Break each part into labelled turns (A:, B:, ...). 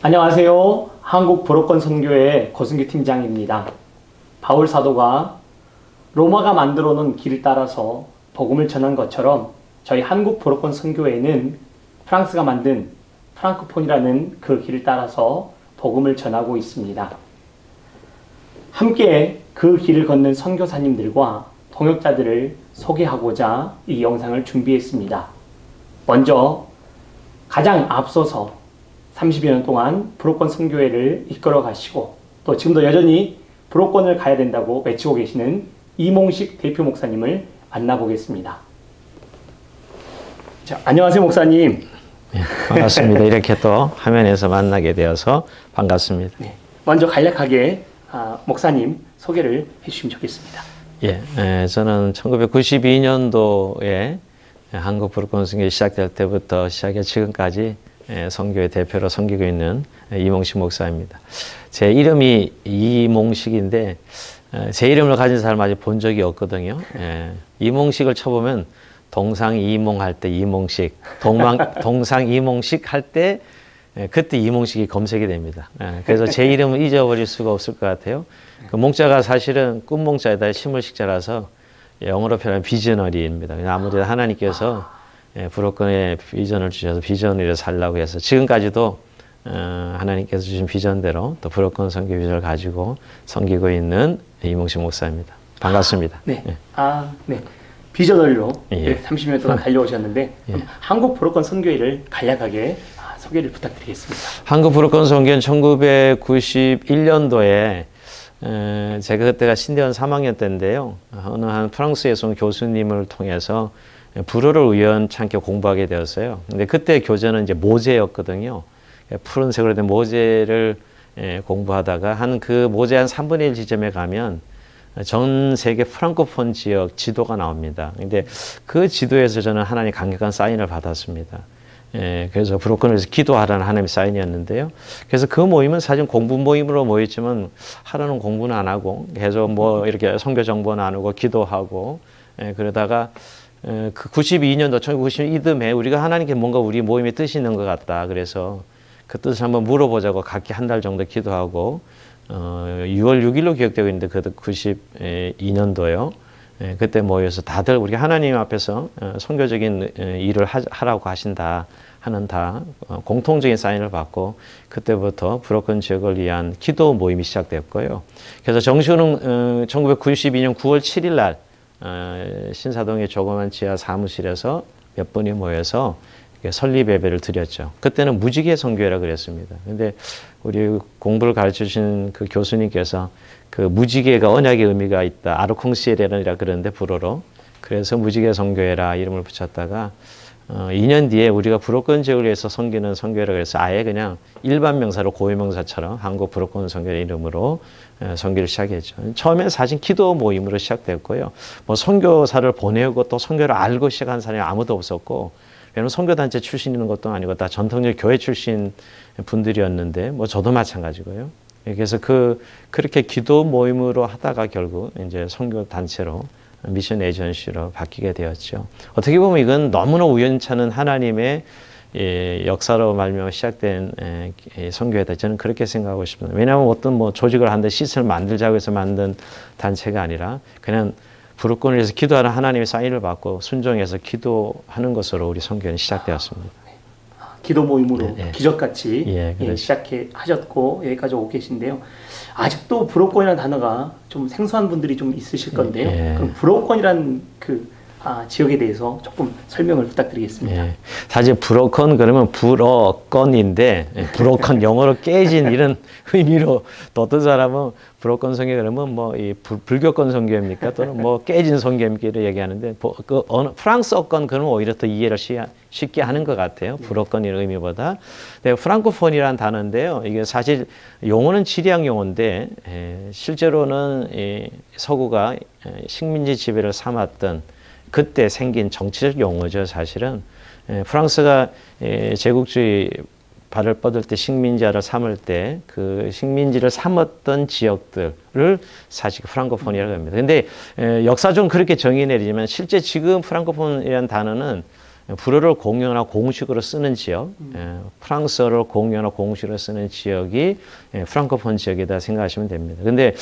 A: 안녕하세요. 한국 브로건 선교회 고승규 팀장입니다. 바울 사도가 로마가 만들어 놓은 길을 따라서 복음을 전한 것처럼 저희 한국 브로건 선교회는 프랑스가 만든 프랑크폰이라는 그 길을 따라서 복음을 전하고 있습니다. 함께 그 길을 걷는 선교사님들과 동역자들을 소개하고자 이 영상을 준비했습니다. 먼저 가장 앞서서 30여 년 동안 브로건 선교회를 이끌어 가시고 또 지금도 여전히 브로건을 가야 된다고 외치고 계시는 이몽식 대표 목사님을 만나보겠습니다. 자, 안녕하세요 목사님.
B: 네, 반갑습니다. 이렇게 또 화면에서 만나게 되어서 반갑습니다.
A: 네, 먼저 간략하게 목사님 소개를 해주시면 좋겠습니다.
B: 저는 1992년도에 한국 브로건 선교회 시작될 때부터 시작해 지금까지 선교회 대표로 섬기고 있는 이몽식 목사입니다. 제 이름이 이몽식인데 제 이름을 가진 사람 아직 본 적이 없거든요. 이몽식을 쳐보면 동상이몽 할 때 이몽식, 동상이몽식 할 때 그때 이몽식이 검색이 됩니다. 그래서 제 이름을 잊어버릴 수가 없을 것 같아요. 그 몽자가 사실은 꿈몽자에다 식물식자라서 영어로 표현하면 비저너리입니다. 아무래도 하나님께서 브로건에 비전을 주셔서 비전으로 살라고 해서 지금까지도 하나님께서 주신 비전대로 또 브로건 선교 비전을 가지고 섬기고 있는 이몽식 목사입니다. 반갑습니다.
A: 네. 네. 비저널로 30년 동안 달려오셨는데 한국 브로건 선교회를 간략하게 소개를 부탁드리겠습니다.
B: 한국 브로건 선교회는 1991년도에 제가 그때가 신대원 3학년 때인데요. 어느 한 프랑스에서 온 교수님을 통해서 불어를 우연찮게 공부하게 되었어요. 근데 그때 교재는 이제 모제였거든요. 푸른색으로 된 모제를 공부하다가 그 모제 한 3분의 1 지점에 가면 전 세계 프랑코폰 지역 지도가 나옵니다. 근데 그 지도에서 저는 하나님 강력한 사인을 받았습니다. 그래서 브로건에서 기도하라는 하나님의 사인이었는데요. 그래서 그 모임은 사실 공부 모임으로 모였지만 하루는 공부는 안 하고 계속 이렇게 선교 정보 나누고 기도하고 그러다가 그 92년도 1992년에 우리가 하나님께 뭔가 우리 모임에 뜻이 있는 것 같다. 그래서 그 뜻을 한번 물어보자고 각기 한 달 정도 기도하고 6월 6일로 기억되고 있는데 그것도 92년도요. 그때 모여서 다들 우리가 하나님 앞에서 선교적인 일을 하라고 하신다 하는 다 공통적인 사인을 받고 그때부터 브로건 지역을 위한 기도 모임이 시작됐고요. 그래서 정식으로는 1992년 9월 7일 날 신사동의 조그만 지하 사무실에서 몇 분이 모여서 설립 예배를 드렸죠. 그때는 무지개 선교회라 그랬습니다. 근데 우리 공부를 가르쳐 주신 그 교수님께서 그 무지개가 언약의 의미가 있다. 아르콩시엘이라 그러는데 불어로. 그래서 무지개 선교회라 이름을 붙였다가 2년 뒤에 우리가 브로건 지역을 위해서 섬기는 선교회라 그래서 아예 그냥 일반 명사로 고유명사처럼 한국 브로건 선교회 이름으로 선교를 시작했죠. 처음에는 사실 기도 모임으로 시작됐고요. 선교사를 보내고 또 선교를 알고 시작한 사람이 아무도 없었고 왜냐면 선교단체 출신 있는 것도 아니고 다 전통적 교회 출신 분들이었는데 저도 마찬가지고요. 그래서 그렇게 기도 모임으로 하다가 결국 이제 선교단체로 미션 에이전시로 바뀌게 되었죠. 어떻게 보면 이건 너무나 우연찮은 하나님의 역사로 말미암아 시작된 선교회다. 저는 그렇게 생각하고 싶습니다. 왜냐하면 어떤 조직을 하는데 시스템을 만들자고 해서 만든 단체가 아니라 그냥 브로건을 위해서 기도하는 하나님의 사인을 받고 순종해서 기도하는 것으로 우리 선교회는 시작되었습니다.
A: 기도 모임으로 기적같이
B: 그렇죠.
A: 하셨고 여기까지 오고 계신데요. 아직도 브로건이라는 단어가 좀 생소한 분들이 좀 있으실 건데요. 그럼 브로건이라는 지역에 대해서 조금 설명을 부탁드리겠습니다.
B: 사실 브로건 그러면 브로건인데 브로건 영어로 깨진 이런 의미로 또 어떤 사람은 브로건 선교 그러면 이 불교권 선교입니까? 또는 깨진 선교입니까? 이렇게 얘기하는데 프랑스어권 그러면 오히려 더 이해를 쉽게 하는 것 같아요. 브로건이라는 의미보다. 네, 프랑코폰이라는 단어인데요. 이게 사실 용어는 지리학 용어인데 실제로는 서구가 식민지 지배를 삼았던 그때 생긴 정치적 용어죠. 사실은 프랑스가 제국주의 발을 뻗을 때 식민지화를 삼을 때 그 식민지를 삼았던 지역들을 사실 프랑코폰이라고 합니다. 근데 역사적으로 그렇게 정의 내리지만 실제 지금 프랑코폰이라는 단어는 불어를 공용어나 공식으로 쓰는 지역, 프랑스어를 공용어나 공식으로 쓰는 지역이 프랑코폰 지역이다 생각하시면 됩니다. 근데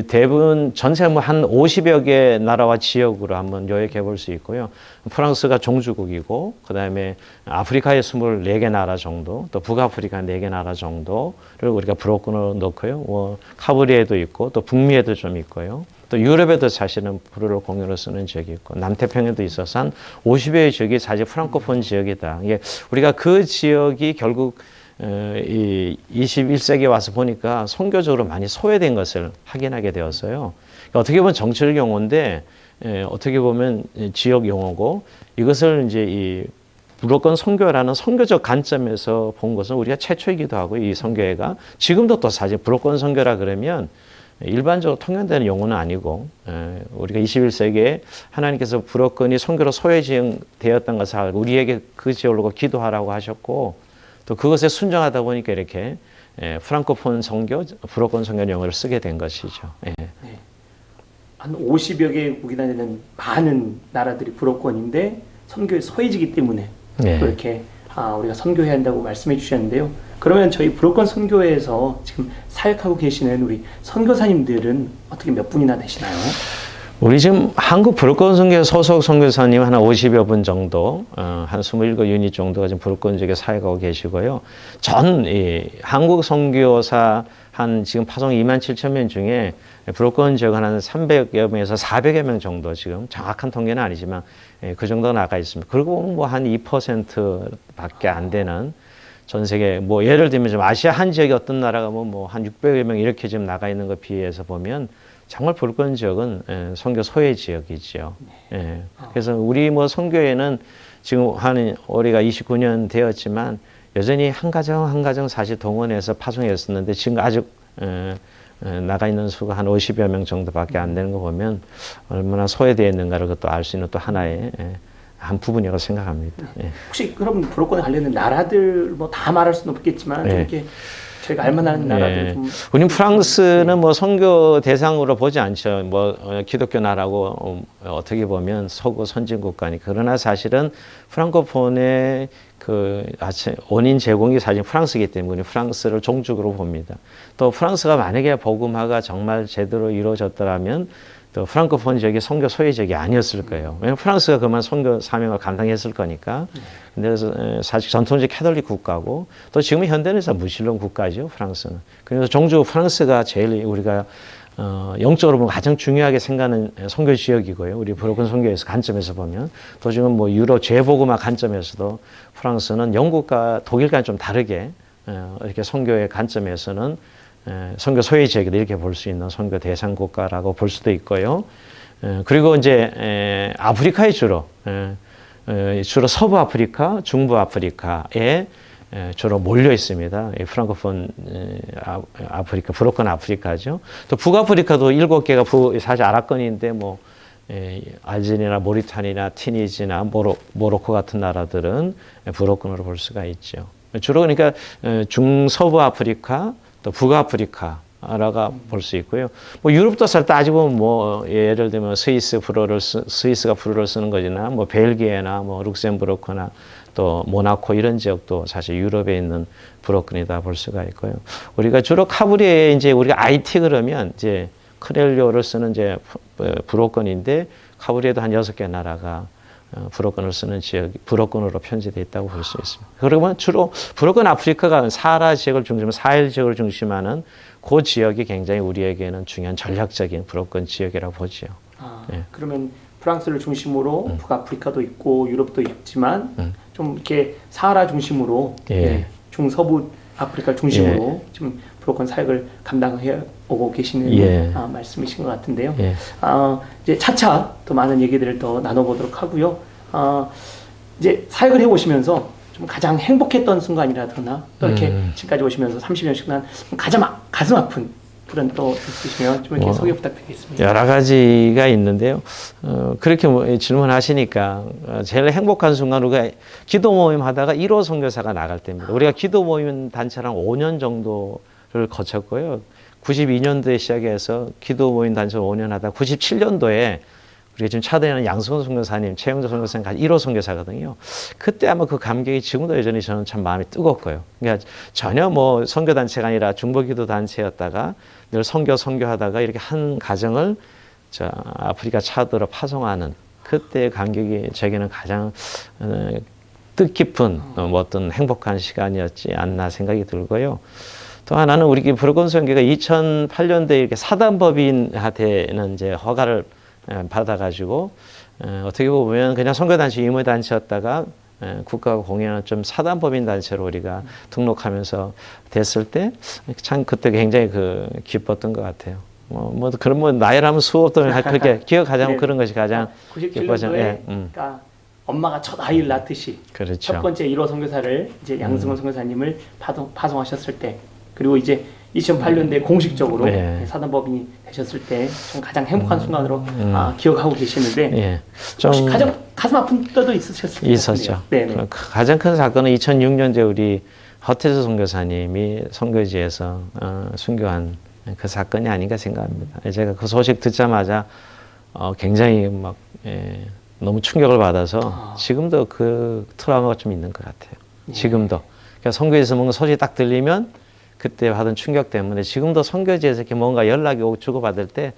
B: 대부분 전체 뭐 한 50여 개 나라와 지역으로 한번 요약해 볼 수 있고요. 프랑스가 종주국이고, 그 다음에 아프리카의 24개 나라 정도, 또 북아프리카 4개 나라 정도를 우리가 브로큰으로 넣고요. 뭐 카브리에도 있고, 또 북미에도 좀 있고요. 또 유럽에도 사실은 불어를 공용으로 쓰는 지역이 있고, 남태평양에도 있어서 한 50여의 지역이 사실 프랑코폰 지역이다. 이게 우리가 그 지역이 결국 이 21세기에 와서 보니까 선교적으로 많이 소외된 것을 확인하게 되었어요. 그러니까 어떻게 보면 정치적 용어인데, 어떻게 보면 지역 용어고, 이것을 이제 이 무조건 선교라는 선교적 관점에서 본 것은 우리가 최초이기도 하고, 이 선교회가 지금도 또 사실 무조건 선교라 그러면 일반적으로 통용되는 용어는 아니고, 우리가 21세기에 하나님께서 불어건이 선교로 소외되었던 것을 알고 우리에게 그 지역으로 기도하라고 하셨고, 또 그것에 순종하다 보니까 이렇게 프랑코폰 선교, 불어건 선교 용어를 쓰게 된 것이죠. 네.
A: 한 50여 개국이나 되는 많은 나라들이 불어권인데 선교의 소외지기 때문에
B: 네.
A: 그렇게 우리가 선교해야 한다고 말씀해 주셨는데요. 그러면 저희 불어권 선교회에서 지금 사역하고 계시는 우리 선교사님들은 어떻게 몇 분이나 되시나요?
B: 우리 지금 한국 불어권 선교 소속 선교사님 한 50여 분 정도, 한 27유닛 정도가 지금 불어권 지역에 사역하고 계시고요. 한국 선교사 한 지금 파송 27,000명 중에 불어권 지역은 한 300여 명에서 400여 명 정도, 지금 정확한 통계는 아니지만 그 정도가 나가 있습니다. 그리고 뭐 한 2%밖에 안 되는 전 세계, 뭐 예를 들면 좀 아시아 한 지역이 어떤 나라가 뭐 한 600여 명 이렇게 지금 나가 있는 것 비해서 보면 정말 불권 지역은 선교 소외 지역이죠. 예. 그래서 우리 뭐 선교회는 지금 한 우리가 29년 되었지만 여전히 한 가정 사실 동원해서 파송했었는데 지금 아직 나가 있는 수가 한 50여 명 정도밖에 안 되는 거 보면 얼마나 소외되어 있는가를 그것도 알 수 있는 또 하나의 한 부분이라고 생각합니다. 예.
A: 혹시 그럼 불어권에 관련된 나라들 뭐 다 말할 수는 없겠지만 좀 이렇게 저희가 알만한 나라들 좀.
B: 우리 프랑스는 뭐 선교 대상으로 보지 않죠. 뭐 기독교 나라고 어떻게 보면 서구 선진 국가니까. 그러나 사실은 프랑코폰의 그 원인 제공이 사실 프랑스이기 때문에 프랑스를 종주국으로 봅니다. 또 프랑스가 만약에 복음화가 정말 제대로 이루어졌더라면 또 프랑코폰 지역이 선교 소외 지역이 아니었을 거예요. 왜냐하면 프랑스가 그만 선교 사명을 감당했을 거니까. 근데 그래서 사실 전통적 캐톨릭 국가고 또 지금 현대에서 무신론 국가죠, 프랑스는. 그래서 종주 프랑스가 제일 우리가 영적으로 보면 가장 중요하게 생각하는 선교 지역이고요. 우리 불어권 선교에서 관점에서 보면 또 지금 뭐 유럽 재복음화 관점에서도 프랑스는 영국과 독일과는 좀 다르게 이렇게 선교의 관점에서는 선교 소외 지역이다 이렇게 볼 수 있는 선교 대상 국가라고 볼 수도 있고요. 그리고 이제 아프리카에 주로 서부 아프리카, 중부 아프리카에 주로 몰려 있습니다. 프랑코폰 아프리카, 불어권 아프리카죠. 또 북아프리카도 7개가 사실 아랍권인데 뭐 알제리나 모리타니나 티니지나 모로코 같은 나라들은 불어권으로 볼 수가 있죠. 주로 그러니까 중서부 아프리카, 또 북아프리카라가 볼 수 있고요. 뭐 유럽도 따지고 뭐 예를 들면 스위스가 불어를 쓰는 거지나 뭐 벨기에나 뭐 룩셈부르크나 또 모나코 이런 지역도 사실 유럽에 있는 불어권이다 볼 수가 있고요. 우리가 주로 카브리에 이제 우리가 IT 그러면 이제 크렐리오를 쓰는 이제 불어권인데 카브리에도 한 6개 나라가 불어권을 쓰는 지역이 불어권으로 편제되어 있다고 볼 수 있습니다. 그러면 주로 불어권 아프리카가 사하라 지역을 중심으로 사헬 지역을 중심하는 그 지역이 굉장히 우리에게는 중요한 전략적인 불어권 지역이라고 보죠.
A: 그러면 프랑스를 중심으로 북아프리카도 있고 유럽도 있지만 좀 이렇게 사하라 중심으로 중서부 아프리카 중심으로 지금 불어권 사역을 감당해 오고 계시는 말씀이신 것 같은데요. 이제 차차 더 많은 얘기들을 더 나눠보도록 하고요. 이제 사역을 해오시면서 좀 가장 행복했던 순간이라거나 또 이렇게 지금까지 오시면서 30년씩만 가슴 아픈 그런 또 있으시면 좀 이렇게 소개 부탁드리겠습니다.
B: 여러 가지가 있는데요. 그렇게 질문하시니까 제일 행복한 순간 우리가 기도 모임 하다가 1호 선교사가 나갈 때입니다. 우리가 기도 모임 단체랑 5년 정도를 거쳤고요. 92년도에 시작해서 기도 모임 단체 5년 하다 97년도에 우리가 지금 차대는 양승원 선교사님, 최영조 선교사님 1호 선교사거든요. 그때 아마 그 감격이 지금도 여전히 저는 참 마음이 뜨겁고요. 그러니까 전혀 뭐 선교단체가 아니라 중보기도 단체였다가 늘 선교하다가 이렇게 한 가정을 저 아프리카 차드로 파송하는 그때의 감격이 제게는 가장 뜻깊은 뭐 어떤 행복한 시간이었지 않나 생각이 들고요. 또 하나는 우리 브로큰 선교가 2008년도에 이렇게 사단법인한테는 이제 허가를 받아가지고 어떻게 보면 그냥 선교단체 임의단체였다가 국가가 공연한 좀 사단법인 단체로 우리가 등록하면서 됐을 때 참 그때 굉장히 기뻤던 것 같아요. 뭐 그런 뭐 나이라면 수없던 그렇게 기억하자면
A: 네.
B: 그런 것이 가장
A: 97년도에
B: 예,
A: 그러니까 엄마가 첫 아이를 낳듯이
B: 그렇죠.
A: 첫 번째 1호 선교사를 이제 양승원 선교사님을 파송하셨을 때 그리고 이제 2008년도에 공식적으로
B: 네.
A: 사단법인이 되셨을 때 좀 가장 행복한 순간으로 기억하고 계시는데
B: 예.
A: 혹시 가장 가슴 아픈 때도 있으셨을 것
B: 있었죠.
A: 같은데요. 네네.
B: 가장 큰 사건은 2006년도에 우리 허태수 선교사님이 선교지에서 순교한 그 사건이 아닌가 생각합니다. 제가 그 소식 듣자마자 굉장히 막 너무 충격을 받아서 지금도 그 트라우마가 좀 있는 것 같아요. 지금도. 그러니까 선교지에서 뭔가 소식이 딱 들리면 그때 받은 충격 때문에 지금도 선교지에서 이렇게 뭔가 연락이 오고 주고받을 때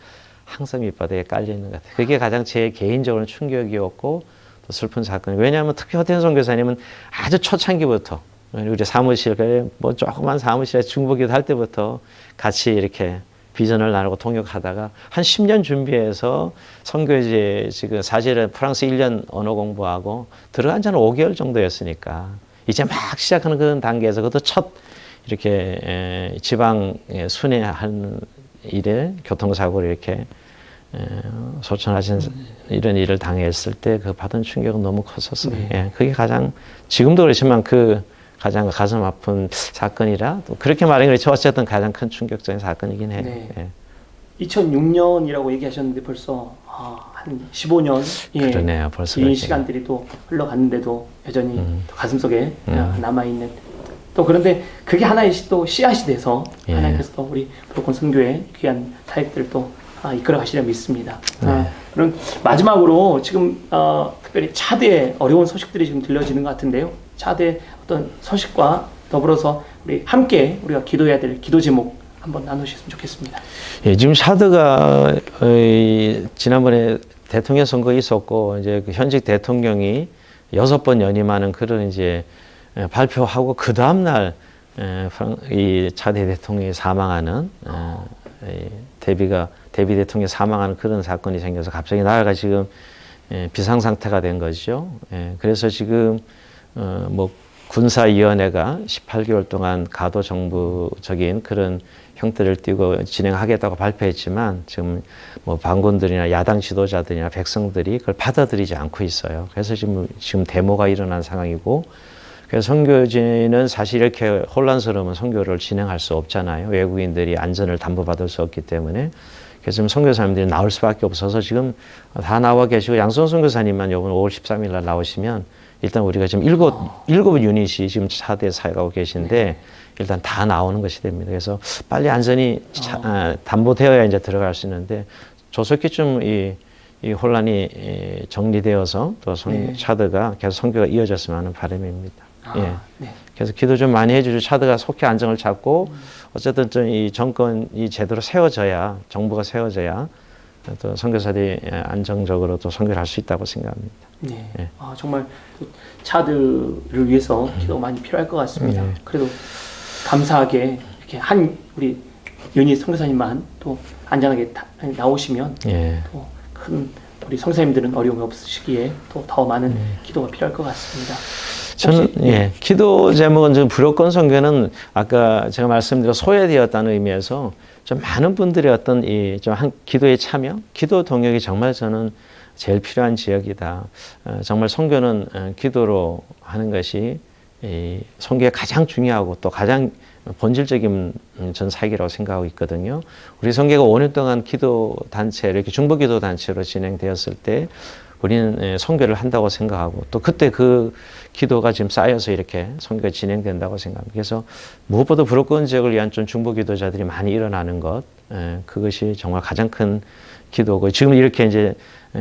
B: 항상 밑바닥에 깔려 있는 것 같아요. 그게 가장 제 개인적으로는 충격이었고 또 슬픈 사건이에요. 왜냐하면 특히 허태현 선교사님은 아주 초창기부터 우리 사무실, 뭐 조그만 사무실에 중보기도 할 때부터 같이 이렇게 비전을 나누고 통역하다가 한 10년 준비해서 선교지에 지금 사실은 프랑스 1년 언어 공부하고 들어간 지는 5개월 정도였으니까 이제 막 시작하는 그런 단계에서 그것도 첫 이렇게 지방 순회하는 일에 교통사고를 이렇게 소천하신 이런 일을 당했을 때 그 받은 충격은 너무 컸었어요.
A: 네.
B: 예, 그게 가장 지금도 그렇지만 그 가장 가슴 아픈 사건이라 또 그렇게 말하는 게 어쨌든 가장 큰 충격적인 사건이긴 해요.
A: 네.
B: 예.
A: 2006년이라고 얘기하셨는데 벌써 한 15년
B: 그러네요. 벌써
A: 긴
B: 그렇게.
A: 시간들이 또 흘러갔는데도 여전히 또 가슴속에 남아있는 또 그런데 그게 하나의 또 씨앗이 돼서
B: 예.
A: 하나님께서 또 우리 브로큰 선교의 귀한 사역들을 또 이끌어 가시려 믿습니다.
B: 네.
A: 그럼 마지막으로 지금 특별히 차대의 어려운 소식들이 지금 들려지는 것 같은데요. 차대 어떤 소식과 더불어서 우리 함께 우리가 기도해야 될 기도 제목 한번 나누셨으면 좋겠습니다.
B: 예, 지금 샤드가 지난번에 대통령 선거 있었고 이제 그 현직 대통령이 6번 연임하는 그런 이제 발표하고 그 다음 날 이 차대 대통령이 사망하는 데비 대통령이 사망하는 그런 사건이 생겨서 갑자기 나라가 지금 비상 상태가 된 거죠. 그래서 지금 뭐 군사위원회가 18개월 동안 가도 정부적인 그런 형태를 띠고 진행하겠다고 발표했지만 지금 뭐 반군들이나 야당 지도자들이나 백성들이 그걸 받아들이지 않고 있어요. 그래서 지금 데모가 일어난 상황이고 그래서 선교지는 사실 이렇게 혼란스러우면 선교를 진행할 수 없잖아요. 외국인들이 안전을 담보받을 수 없기 때문에. 그래서 지금 선교사님들이 나올 수밖에 없어서 지금 다 나와 계시고 양선 선교사님만 이번 5월 13일 날 나오시면 일단 우리가 지금 일곱 유닛이 지금 차대에 사역하고 계신데 일단 다 나오는 것이 됩니다. 그래서 빨리 안전이 담보되어야 이제 들어갈 수 있는데 조속히좀 이 혼란이 정리되어서 또 차드가 계속 선교가 이어졌으면 하는 바람입니다. 예.
A: 네.
B: 그래서 기도 좀 많이 해주시고 차드가 속히 안정을 찾고 어쨌든 좀 이 정권이 제대로 세워져야 정부가 세워져야 또 선교사들이 안정적으로 또 선교를 할 수 있다고 생각합니다.
A: 네.
B: 예.
A: 정말 차드를 위해서 기도가 많이 필요할 것 같습니다.
B: 예.
A: 그래도 감사하게 이렇게 한 우리 유닛 선교사님만 또 안전하게 나오시면
B: 예.
A: 또 큰 우리 선교사님들은 어려움이 없으시기에 또 더 많은 기도가 필요할 것 같습니다.
B: 저는 기도 제목은 지금 브로큰 선교는 아까 제가 말씀드린 소외되었다는 의미에서 좀 많은 분들의 어떤 기도에 참여, 기도 동역이 정말 저는 제일 필요한 지역이다. 정말 선교는 기도로 하는 것이 이 선교에 가장 중요하고 또 가장 본질적인 전 사역이라고 생각하고 있거든요. 우리 선교가 5년 동안 기도 단체 이렇게 중보 기도 단체로 진행되었을 때 우리는 선교를 한다고 생각하고 또 그때 그 기도가 지금 쌓여서 이렇게 선교가 진행된다고 생각합니다. 그래서 무엇보다 브로큰 지역을 위한 좀 중보 기도자들이 많이 일어나는 것, 그것이 정말 가장 큰 기도고 지금 이렇게 이제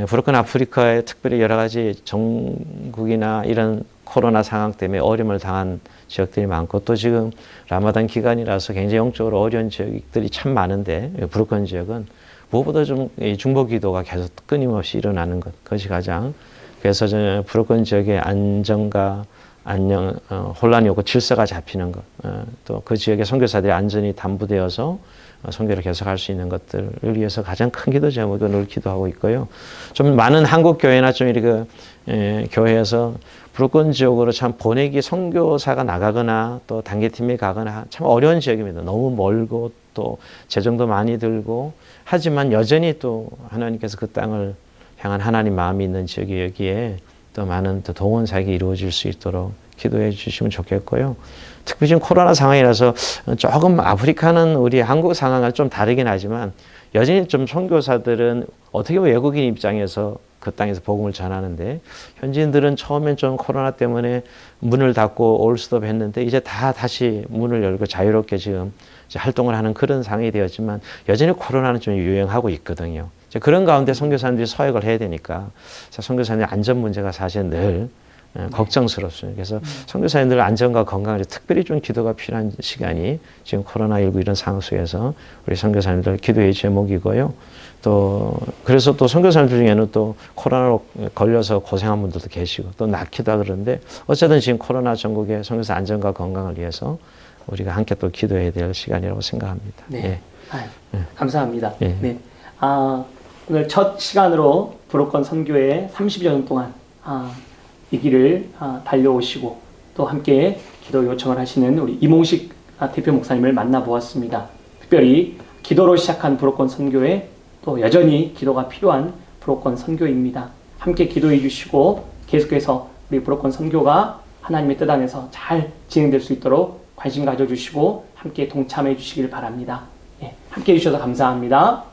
B: 브로큰 아프리카에 특별히 여러 가지 정국이나 이런 코로나 상황 때문에 어려움을 당한 지역들이 많고 또 지금 라마단 기간이라서 굉장히 영적으로 어려운 지역들이 참 많은데 브로큰 지역은 무엇보다 좀 중보 기도가 계속 끊임없이 일어나는 그것이 가장 그래서 브로큰 지역의 안정과 혼란이 오고 질서가 잡히는 것, 또 그 지역의 선교사들이 안전이 담보되어서 선교를 계속할 수 있는 것들을 위해서 가장 큰 기도 제목으로 늘 기도하고 있고요. 좀 많은 한국 교회나 좀 이렇게 교회에서 브로큰 지역으로 참 보내기 선교사가 나가거나 또 단계팀에 가거나 참 어려운 지역입니다. 너무 멀고 또 재정도 많이 들고 하지만 여전히 또 하나님께서 그 땅을 향한 하나님 마음이 있는 지역이 여기에 또 많은 또 동원 사역이 이루어질 수 있도록 기도해 주시면 좋겠고요. 특히 지금 코로나 상황이라서 조금 아프리카는 우리 한국 상황은 좀 다르긴 하지만 여전히 좀 선교사들은 어떻게 보면 외국인 입장에서 그 땅에서 복음을 전하는데 현지인들은 처음엔 좀 코로나 때문에 문을 닫고 올 수도 했는데 이제 다 다시 문을 열고 자유롭게 지금 이제 활동을 하는 그런 상황이 되었지만 여전히 코로나는 좀 유행하고 있거든요. 이제 그런 가운데 선교사님들이 서역을 해야 되니까 선교사님의 안전 문제가 사실 늘 걱정스럽습니다. 그래서 선교사님들 안전과 건강을 특별히 좀 기도가 필요한 시간이 지금 코로나19 이런 상황 속에서 우리 선교사님들 기도의 제목이고요. 또 그래서 또 선교사님들 중에는 또 코로나로 걸려서 고생한 분들도 계시고 또 낳기도 그러는데 어쨌든 지금 코로나 전국의 선교사 안전과 건강을 위해서 우리가 함께 또 기도해야 될 시간이라고 생각합니다.
A: 네.
B: 예.
A: 감사합니다.
B: 예.
A: 네. 오늘 첫 시간으로 브로큰 선교회 30여 년 동안 이 길을 달려오시고 또 함께 기도 요청을 하시는 우리 이몽식 대표 목사님을 만나보았습니다. 특별히 기도로 시작한 브로큰 선교회 또 여전히 기도가 필요한 브로큰 선교입니다. 함께 기도해 주시고 계속해서 우리 브로큰 선교가 하나님의 뜻 안에서 잘 진행될 수 있도록 관심 가져주시고 함께 동참해 주시길 바랍니다. 함께 해주셔서 감사합니다.